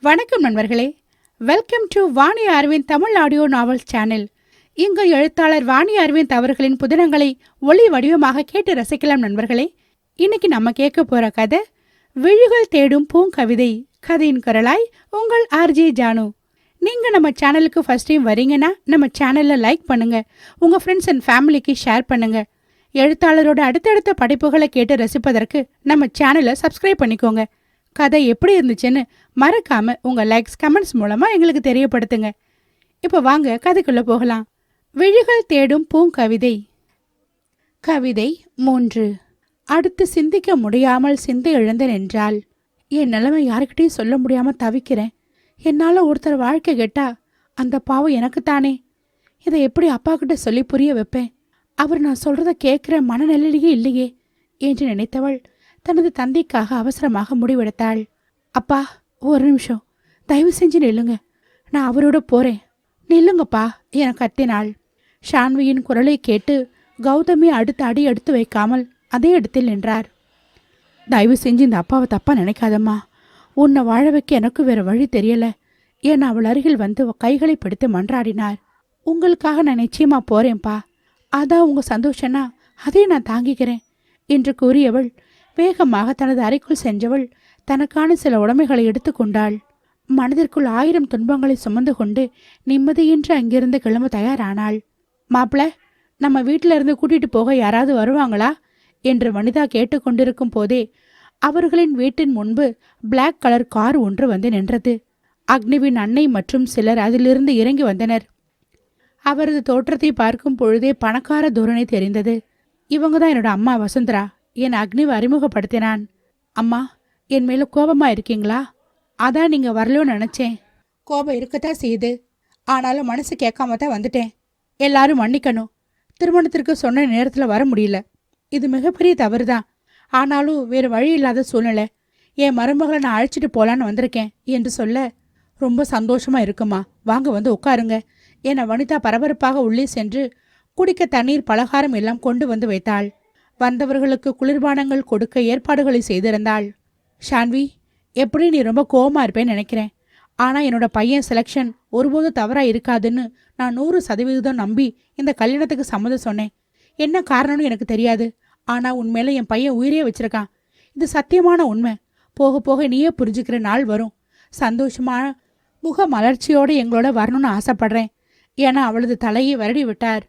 வணக்கம் நண்பர்களே, welcome to Vani Aravind Tamil audio novels channel. இங்கு எழுத்தாளர் வாணி அரவிந்த் அவர்களின் புதினங்களை ஒளி வடிவமாக கேட்டு ரசிக்கலாம் நண்பர்களே. இன்னைக்கு நம்ம கேட்க போற கதை விழிகள் தேடும் பூங்கவிதை. கதையின் குரலாய் உங்கள் ஆர்ஜே ஜானு. நீங்க நம்ம சேனலுக்கு ஃபர்ஸ்ட் டைம் வரீங்கன்னா நம்ம சேனல்ல லைக் பண்ணுங்க, உங்க ஃப்ரெண்ட்ஸ் அண்ட் ஃபேமிலிக்கு ஷேர் பண்ணுங்க. எழுத்தாளரோட அடுத்தடுத்த படைப்புகளை கேட்டு ரசிப்பதற்கு நம்ம சேனலை சப்ஸ்கிரைப் பண்ணிக்கோங்க. கதை எப்படி இருந்துச்சுன்னு மறக்காம உங்க லைக்ஸ் கமெண்ட்ஸ் மூலமா எங்களுக்கு தெரியப்படுத்துங்க. இப்போ வாங்க கதைக்குள்ள போகலாம். விழிகள் தேடும் பூங்கவிதை. கவிதை 3. அடுத்து சிந்திக்க முடியாமல் சிந்தை இழந்து நின்றாள். என் நிலைமை யாருக்கிட்டையும் சொல்ல முடியாம தவிக்கிறேன். என்னால ஒருத்தர் வாழ்க்கை கேட்டா அந்த பாவம் எனக்குத்தானே. இதை எப்படி அப்பா கிட்ட சொல்லி புரிய வைப்பேன்? அவர் நான் சொல்றத கேட்கிற மனநிலையிலேயே இல்லையே என்று நினைத்தவள் தனது தந்தைக்காக அவசரமாக முடிவெடுத்தாள். அப்பா, ஒரு நிமிஷம், தயவு செஞ்சு நில்லுங்க, நான் அவரோட போறேன். நில்லுங்கப்பா என கத்தினாள். ஷான்வியின் குரலை கேட்டு கௌதமி அடுத்த அடி எடுத்து வைக்காமல் அதே இடத்தில் நின்றார். தயவு செஞ்சு இந்த அப்பாவை தப்பா நினைக்காதம்மா. உன்னை வாழ வைக்க எனக்கு வேற வழி தெரியல என அவள் அருகில் வந்து கைகளை பிடித்து மன்றாடினார். உங்களுக்காக நான் நிச்சயமா போறேன்ப்பா. அதான் உங்க சந்தோஷம்னா அதே நான் தாங்கிக்கிறேன் என்று கூறியவள் வேகமாக தனது அறைக்குள் சென்றவள் தனக்கான சில உடைமைகளை எடுத்துக்கொண்டாள். மனதிற்குள் 1000 துன்பங்களை சுமந்து கொண்டு நிம்மதியின்றி அங்கிருந்து கிளம்ப தயாரானாள். மாப்பிள்ள, நம்ம வீட்டில இருந்து கூட்டிட்டு போக யாராவது வருவாங்களா என்று வனிதா கேட்டுக்கொண்டிருக்கும் போதே அவர்களின் வீட்டின் முன்பு பிளாக் கலர் கார் ஒன்று வந்து நின்றது. அக்னிவின் அன்னை மற்றும் சிலர் அதிலிருந்து இறங்கி வந்தனர். அவரது தோற்றத்தை பார்க்கும் பொழுதே பணக்கார தோரணை தெரிந்தது. இவங்க தான் என்னோட அம்மா வசுந்தரா என் அக்னிவை அறிமுகப்படுத்தினான். அம்மா, என் மேல கோபமா இருக்கீங்களா? அதான் நீங்க வரலோன்னு நினைச்சேன். கோபம் இருக்கத்தான் செய்யுது, ஆனாலும் மனசு கேட்காம தான் வந்துட்டேன். எல்லாரும் மன்னிக்கணும். திருமணத்திற்கு சொன்ன நேரத்தில் வர முடியல. இது மிகப்பெரிய தவறு தான். ஆனாலும் வேறு வழி இல்லாத சூழ்நிலை. என் மருமகளை நான் அழைச்சிட்டு போலான்னு வந்திருக்கேன் என்று சொல்ல, ரொம்ப சந்தோஷமா இருக்குமா, வாங்க வந்து உட்காருங்க என வனிதா பரபரப்பாக உள்ளே சென்று குடிக்க தண்ணீர் பலகாரம் எல்லாம் கொண்டு வந்து வைத்தாள். வந்தவர்களுக்கு குளிர்பானங்கள் கொடுக்க ஏற்பாடுகளை செய்திருந்தாள். ஷான்வி, எப்படி நீ ரொம்ப கோவமா இருப்பேன்னு நினைக்கிறேன். ஆனால் என்னோட பையன் செலெக்ஷன் ஒருபோதும் தவறாக இருக்காதுன்னு நான் 100% நம்பி இந்த கல்யாணத்துக்கு சம்மதம் சொன்னேன். என்ன காரணம்னு எனக்கு தெரியாது. ஆனால் உண்மையில என் பையன் உயிரே வச்சிருக்கான். இது சத்தியமான உண்மை. போக போக நீயே புரிஞ்சுக்கிற நாள் வரும். சந்தோஷமான முக மலர்ச்சியோடு எங்களோட வரணும்னு ஆசைப்படுறேன் என அவளது தலையை வருடி விட்டார்.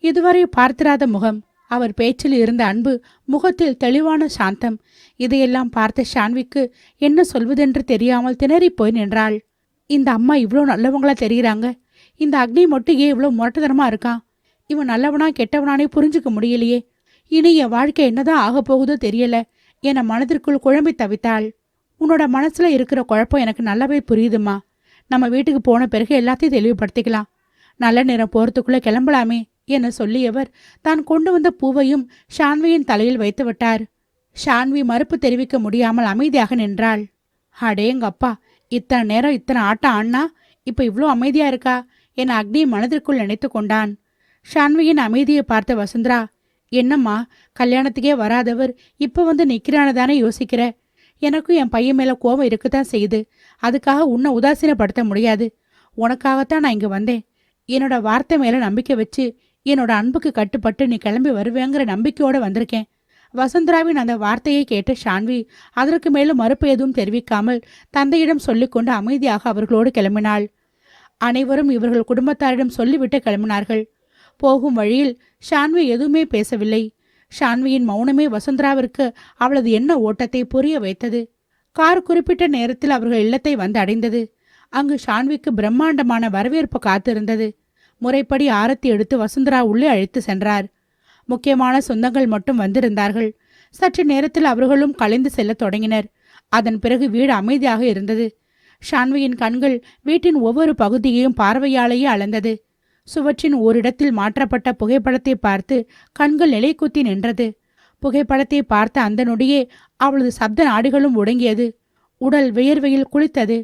இதுவரை பார்த்திராத முகம், அவர் பேச்சில் இருந்த அன்பு, முகத்தில் தெளிவான சாந்தம், இதையெல்லாம் பார்த்த ஷான்விக்கு என்ன சொல்வதென்று தெரியாமல் திணறி போய் நின்றாள். இந்த அம்மா இவ்வளோ நல்லவங்களா தெரிகிறாங்க. இந்த அக்னி மட்டும் ஏன் இவ்வளோ முரட்டுத்தனமா இருக்கான்? இவன் நல்லவனா கெட்டவனானே புரிஞ்சுக்க முடியலையே. இனி என் வாழ்க்கை என்னதான் ஆக போகுதோ தெரியல என மனதிற்குள் குழம்பி தவித்தாள். உன்னோட மனசுல இருக்கிற குழப்பம் எனக்கு நல்லாவே புரியுதுமா. நம்ம வீட்டுக்கு போன பிறகு எல்லாத்தையும் தெளிவுபடுத்திக்கலாம். நல்ல நேரம் போறதுக்குள்ள கிளம்பலாமே என சொல்லியவர் தான் கொண்டு வந்த பூவையும் ஷான்வியின் தலையில் வைத்து விட்டார். ஷான்வி மறுப்பு தெரிவிக்க முடியாமல் அமைதியாக நின்றாள். அடேங்கப்பா, இத்தனை நேரம் இத்தனை ஆட்டம் ஆனா இப்ப இவ்வளோ அமைதியா இருக்கா என அக்னி மனதிற்குள் நினைத்து கொண்டான். ஷான்வியின் அமைதியை பார்த்த வசுந்தரா, என்னம்மா, கல்யாணத்துக்கே வராதவர் இப்ப வந்து நிக்கிறான்னு தானே யோசிக்கிற? எனக்கும் என் பையன் மேல கோபம் இருக்குதான் செய்யுது. அதுக்காக உன்னை உதாசீனப்படுத்த முடியாது. உனக்காகத்தான் நான் இங்க வந்தேன். என்னோட வார்த்தை மேல நம்பிக்கை வச்சு என்னோட அன்புக்கு கட்டுப்பட்டு நீ கிளம்பி வருவேங்கிற நம்பிக்கையோட வந்திருக்கேன். வசுந்தராவின் அந்த வார்த்தையை கேட்ட ஷான்வி அதற்கு மேலும் மறுப்பு எதுவும் தெரிவிக்காமல் தந்தையிடம் சொல்லிக்கொண்டு அமைதியாக அவர்களோடு கிளம்பினாள். அனைவரும் இவர்கள் குடும்பத்தாரிடம் சொல்லிவிட்டு கிளம்பினார்கள். போகும் வழியில் ஷான்வி எதுவுமே பேசவில்லை. ஷான்வியின் மௌனமே வசுந்தராவிற்கு அவளது எண்ண ஓட்டத்தை புரிய வைத்தது. கார் குறிப்பிட்ட நேரத்தில் அவர்கள் இல்லத்தை வந்து அடைந்தது. அங்கு ஷான்விக்கு பிரம்மாண்டமான வரவேற்பு காத்திருந்தது. முறைப்படி ஆரத்தி எடுத்து வசுந்தரா உள்ளே அழைத்து சென்றார். முக்கியமான சொந்தங்கள் மட்டும் வந்திருந்தார்கள். சற்று நேரத்தில் அவர்களும் கலைந்து செல்ல தொடங்கினர். அதன் பிறகு வீடு அமைதியாக இருந்தது. ஷான்வியின் கண்கள் வீட்டின் ஒவ்வொரு பகுதியையும் பார்வையாலேயே அளந்தது. சுவற்றின் ஓரிடத்தில் மாற்றப்பட்ட புகைப்படத்தை பார்த்து கண்கள் நிலை குத்தி நின்றது. புகைப்படத்தை பார்த்த அந்த நொடியே அவளது சப்த நாடிகளும் ஒடுங்கியது. உடல் வியர்வையில் குளித்தது.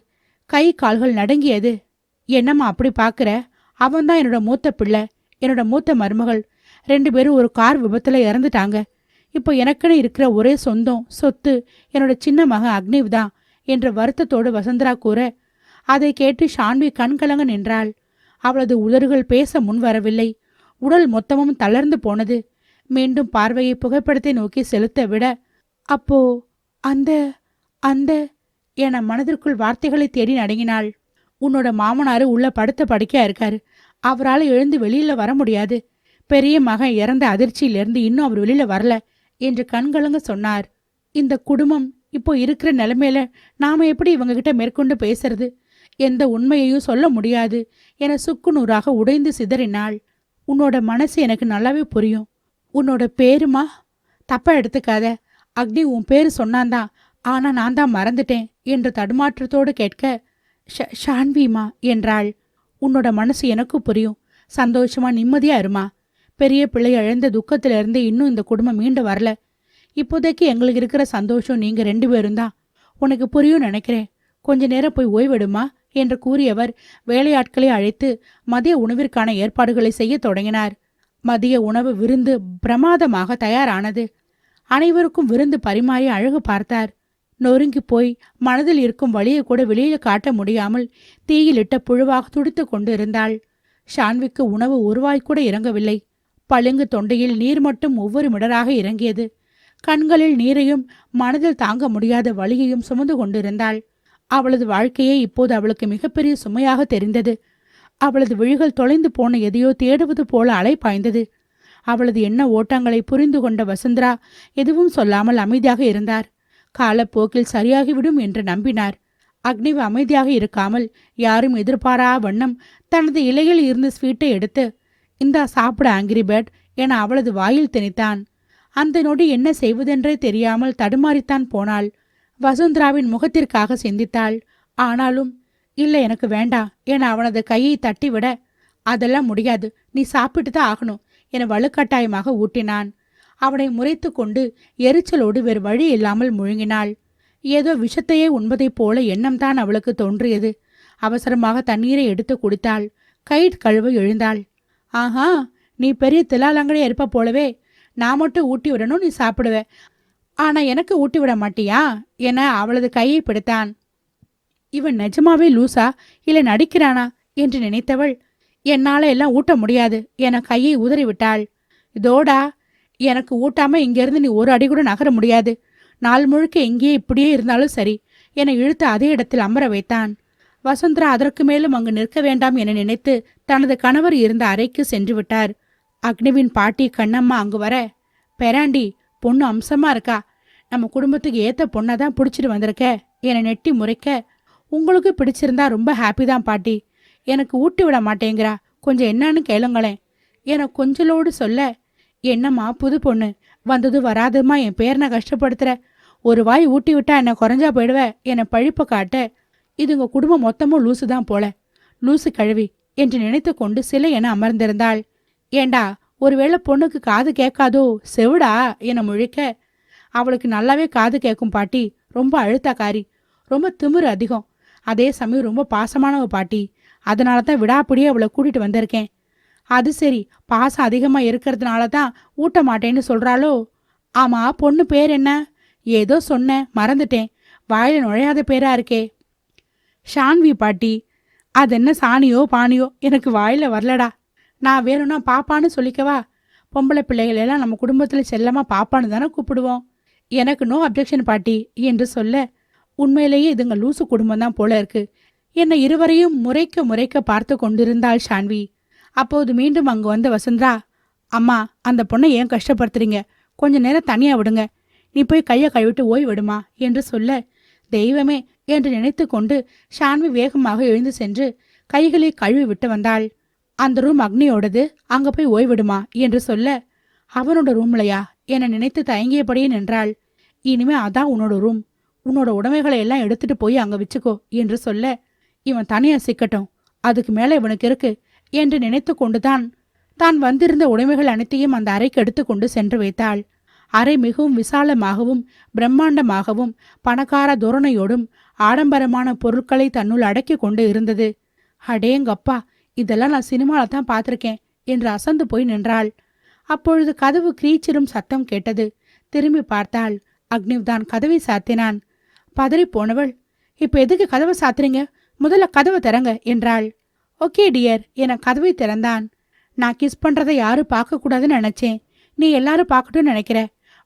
கை கால்கள் நடுங்கியது. என்னம்மா அப்படி பார்க்கிற? அவன்தான் என்னோட மூத்த பிள்ளை, என்னோட மூத்த மருமகள். 2 பேரும் ஒரு கார் விபத்துல இறந்துட்டாங்க. இப்போ எனக்குன்னு இருக்கிற ஒரே சொந்தம் சொத்து என்னோட சின்ன மகன் அக்னிவ் தான் என்ற வருத்தத்தோடு வசுந்தரா கூற, அதை கேட்டு ஷான்வி கண்கலங்க நின்றாள். அவளது உதடுகள் பேச முன் வரவில்லை. உடல் மொத்தமும் தளர்ந்து போனது. மீண்டும் பார்வையை புகைப்படத்தை நோக்கி செலுத்த விட, அப்போ அந்த அந்த என மனதிற்குள் வார்த்தைகளை தேடி நடுங்கினாள். உன்னோட மாமனாரு உள்ள படுத்த படுக்கையா இருக்காரு. அவரால் எழுந்து வெளியில வர முடியாது. பெரிய மகன் இறந்த அதிர்ச்சியிலிருந்து இன்னும் அவர் வெளியில வரல என்று கண்கலங்க சொன்னார். இந்த குடும்பம் இப்போ இருக்கிற நிலைமையில நாம எப்படி இவங்க கிட்ட மேற்கொண்டு பேசுறது? எந்த உண்மையையும் சொல்ல முடியாது என சுக்குநூறாக உடைந்து சிதறினாள். உன்னோட மனசு எனக்கு நல்லாவே புரியும். உன்னோட பேருமா? தப்பா எடுத்துக்காத. அக்னி உன் பேரு சொன்னான்தான், ஆனா நான் தான் மறந்துட்டேன் என்று தடுமாற்றத்தோடு கேட்க, ஷான்விமா என்றாள். உன்னோட மனசு எனக்கு புரியும். சந்தோஷமா நிம்மதியா இருமா. பெரிய பிள்ளை இழந்த துக்கத்திலிருந்து இன்னும் இந்த குடும்பம் மீண்டு வரல. இப்போதைக்கு எங்களுக்கு இருக்கிற சந்தோஷம் நீங்க 2 பேரும் தான். உனக்கு புரியும் நினைக்கிறேன். கொஞ்ச நேரம் போய் ஓய்வெடுமா என்று கூறியவர் வேலையாட்களை அழைத்து மதிய உணவிற்கான ஏற்பாடுகளை செய்ய தொடங்கினார். மதிய உணவு விருந்து பிரமாதமாக தயாரானது. அனைவருக்கும் விருந்து பரிமாறி அழகு பார்த்தார். நொறுங்கி போய் மனதில் இருக்கும் வழியை கூட வெளியே காட்ட முடியாமல் தீயிலிட்ட புழுவாக துடித்து கொண்டு இருந்தாள். ஷான்விக்கு உணவு ஒருவாய் கூட இறங்கவில்லை. பளிங்கு தொண்டையில் நீர் மட்டும் ஒவ்வொரு மிடராக இறங்கியது. கண்களில் நீரையும் மனதில் தாங்க முடியாத வலியையும் சுமந்து கொண்டிருந்தாள். அவளது வாழ்க்கையே இப்போது அவளுக்கு மிகப்பெரிய சுமையாக தெரிந்தது. அவளது விழிகள் தொலைந்து போன எதையோ தேடுவது போல அலைப்பாய்ந்தது. அவளது எண்ண ஓட்டங்களை புரிந்து கொண்ட வசுந்தரா எதுவும் சொல்லாமல் அமைதியாக இருந்தார். காலப்போக்கில் சரியாகிவிடும் என்று நம்பினார். அக்னிவ் அமைதியாக இருக்காமல் யாரும் எதிர்பாரா வண்ணம் தனது இலையில் இருந்து ஸ்வீட்டை எடுத்து, இந்தா சாப்பிட ஆங்கிரி பேர்ட் என அவளது வாயில் திணித்தான். அந்த நொடி என்ன செய்வதென்றே தெரியாமல் தடுமாறித்தான் போனாள். வசுந்தராவின் முகத்திற்காக சிந்தித்தாள். ஆனாலும் இல்லை, எனக்கு வேண்டாம் என அவனது கையை தட்டிவிட, அதெல்லாம் முடியாது, நீ சாப்பிட்டு தான் ஆகணும் என வலுக்கட்டாயமாக ஊட்டினான். அவனை முறைத்து கொண்டு எரிச்சலோடு வேறு வழி இல்லாமல் முழுங்கினாள். ஏதோ விஷத்தையே உண்பதைப் போல எண்ணம்தான் அவளுக்கு தோன்றியது. அவசரமாக தண்ணீரை எடுத்து குடித்தாள். கை கழுவ எழுந்தாள். ஆஹா, நீ பெரிய திலாலங்கடையா இருப்ப போலவே. நான் மட்டும் ஊட்டி விடணும், நீ சாப்பிடுவ. ஆனா எனக்கு ஊட்டி விட மாட்டியா என அவளது கையை பிடித்தான். இவன் நிஜமாவே லூசா இல்லை நடிக்கிறானா என்று நினைத்தவள், என்னால எல்லாம் ஊட்ட முடியாது என கையை உதறிவிட்டாள். இதோடா, எனக்கு ஊட்டாம இங்கிருந்து நீ ஒரு அடி கூட நகர முடியாது. நாள் முழுக்க எங்கேயே இப்படியே இருந்தாலும் சரி என இழுத்து அதே இடத்தில் அமர வைத்தான். வசுந்தரா அதற்கு மேலும் அங்கு நிற்க வேண்டாம் என நினைத்து தனது கணவர் இருந்த அறைக்கு சென்று விட்டார். அக்னிவின் பாட்டி கண்ணம்மா அங்கு வர, பெராண்டி, பொண்ணு அம்சமா இருக்கா, நம்ம குடும்பத்துக்கு ஏத்த பொண்ணாதான் பிடிச்சிட்டு வந்திருக்க என நெட்டி முறைக்க, உங்களுக்கு பிடிச்சிருந்தா ரொம்ப ஹாப்பி தான் பாட்டி, எனக்கு ஊட்டி விட மாட்டேங்கிறா, கொஞ்சம் என்னன்னு கேளுங்களேன் என கொஞ்சலோடு சொல்ல, என்னம்மா புது பொண்ணு, வந்தது வராதுமா என் பேரனை கஷ்டப்படுத்துற, ஒரு வாய் ஊட்டி விட்டா என்ன குறைஞ்சா போயிடுவ என பழிப்ப காட்ட, இது உங்க குடும்பம் மொத்தமும் லூசு தான் போல, லூசு கழுவி என்று நினைத்து கொண்டு சிலை என அமர்ந்திருந்தாள். ஏண்டா, ஒருவேளை பொண்ணுக்கு காது கேட்காதோ செவிடா என முழிக்க, அவளுக்கு நல்லாவே காது கேட்கும் பாட்டி, ரொம்ப அழுத்தக்காரி, ரொம்ப திமிரு அதிகம், அதே சமயம் ரொம்ப பாசமானவ பாட்டி, அதனால தான் விடாப்பிடியே அவளை கூட்டிட்டு வந்திருக்கேன். அது சரி, பாசம் அதிகமா இருக்கிறதுனால தான் ஊட்ட மாட்டேன்னு சொல்றாளோ? ஆமா, பொண்ணு பேர் என்ன? ஏதோ சொன்னேன், மறந்துட்டேன், வாயில நுழையாத பேரா இருக்கே. ஷான்வி பாட்டி. அது என்ன சாணியோ பானியோ, எனக்கு வாயில வரலடா. நான் வேணும்னா பாப்பான்னு சொல்லிக்கவா? பொம்பளை பிள்ளைகள் எல்லாம் நம்ம குடும்பத்தில் செல்லமா பாப்பான்னு தானே கூப்பிடுவோம். எனக்கு நோ அப்ஜெக்ஷன் பாட்டி என்று சொல்ல, உண்மையிலேயே இதுங்க லூசு குடும்பம் தான் போல இருக்கு. என்னை இருவரையும் முறைக்க முறைக்க பார்த்து கொண்டிருந்தாள் ஷான்வி. அப்போது மீண்டும் அங்கு வந்த வசுந்தரா, அம்மா, அந்த பொண்ணை ஏன் கஷ்டப்படுத்துறீங்க, கொஞ்ச நேரம் தனியா விடுங்க, நீ போய் கையை கழுவிட்டு ஓய்விடுமா என்று சொல்ல, தெய்வமே என்று நினைத்து கொண்டு ஷான்வி வேகமாக எழுந்து சென்று கைகளை கழுவி விட்டு வந்தாள். அந்த ரூம் அக்னியோடது, அங்க போய் ஓய்விடுமா என்று சொல்ல, அவனோட ரூம்லையா என நினைத்து தயங்கியபடியே நின்றாள். இனிமே அதான் உன்னோட ரூம், உன்னோட உடைமைகளை எல்லாம் எடுத்துட்டு போய் அங்க வச்சுக்கோ என்று சொல்ல, இவன் தனியா சிக்கட்டும், அதுக்கு மேல இவனுக்கு இருக்கு என்று நினைத்து கொண்டுதான் தான் வந்திருந்த உடைமைகள் அனைத்தையும் அந்த அறைக்கு எடுத்துக்கொண்டு சென்று வைத்தாள். அறை மிகவும் விசாலமாகவும் பிரம்மாண்டமாகவும் பணக்கார தோரணையோடும் ஆடம்பரமான பொருட்களை தன்னுள் அடக்கி கொண்டு இருந்தது. அடேங்கப்பா, இதெல்லாம் நான் சினிமாவில் தான் பார்த்துருக்கேன் என்று அசந்து போய் நின்றாள். அப்பொழுது கதவு கிரீச்சிரும் சத்தம் கேட்டது. திரும்பி பார்த்தாள். அக்னிவ் தான் கதவை சாத்தினான். பதறி போனவள், இப்ப எதுக்கு கதவை சாத்துறீங்க, முதல்ல கதவை திறங்க என்றாள். ஓகே டியர் என கதவை திறந்தான். நான் கிஸ் பண்றதை யாரும் பார்க்க கூடாதுன்னு நினைச்சேன். நீ எல்லாரும் பார்க்கட்டும்னு நினைக்கிற.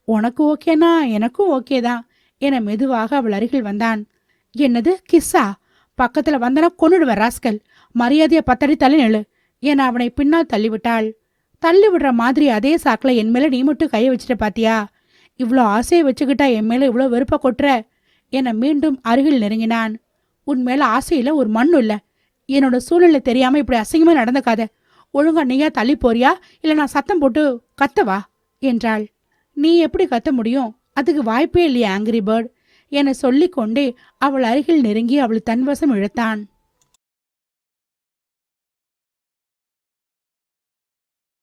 உனக்கு ஓகேனா எனக்கும் ஓகே தான் என மெதுவாக அவள் அருகில் வந்தான். என்னது கிஸ்ஸா? பக்கத்துல வந்தனா கொன்னுடுவ ராஸ்கல். மரியாதைய 10 அடி தள்ளி நில்லு என அவனை பின்னால் தள்ளிவிட்டாள். தள்ளி விடுற மாதிரி அதே சாக்குல என் மேல நீ மட்டும் கையை வச்சுட்ட பாத்தியா? இவ்வளோ ஆசையை வச்சுக்கிட்டா என் மேல இவ்வளோ வெறுப்ப கொட்டுற என மீண்டும் அருகில் நெருங்கினான். உன் மேல ஆசையில ஒரு மண்ணு இல்ல. என்னோட சூழ்நிலை தெரியாம இப்படி அசிங்கமா நடந்துக்காத. ஒழுங்கா நீயா தள்ளி போறியா இல்ல நான் சத்தம் போட்டு கத்தவா என்றாள். நீ எப்படி கத்த முடியும்? அதுக்கு வாய்ப்பே இல்லையா ஆங்கிரி பேர்ட் என சொல்லிக்கொண்டே அவள் அருகில் நெருங்கி அவள் தன்வசம் இழுத்தான்.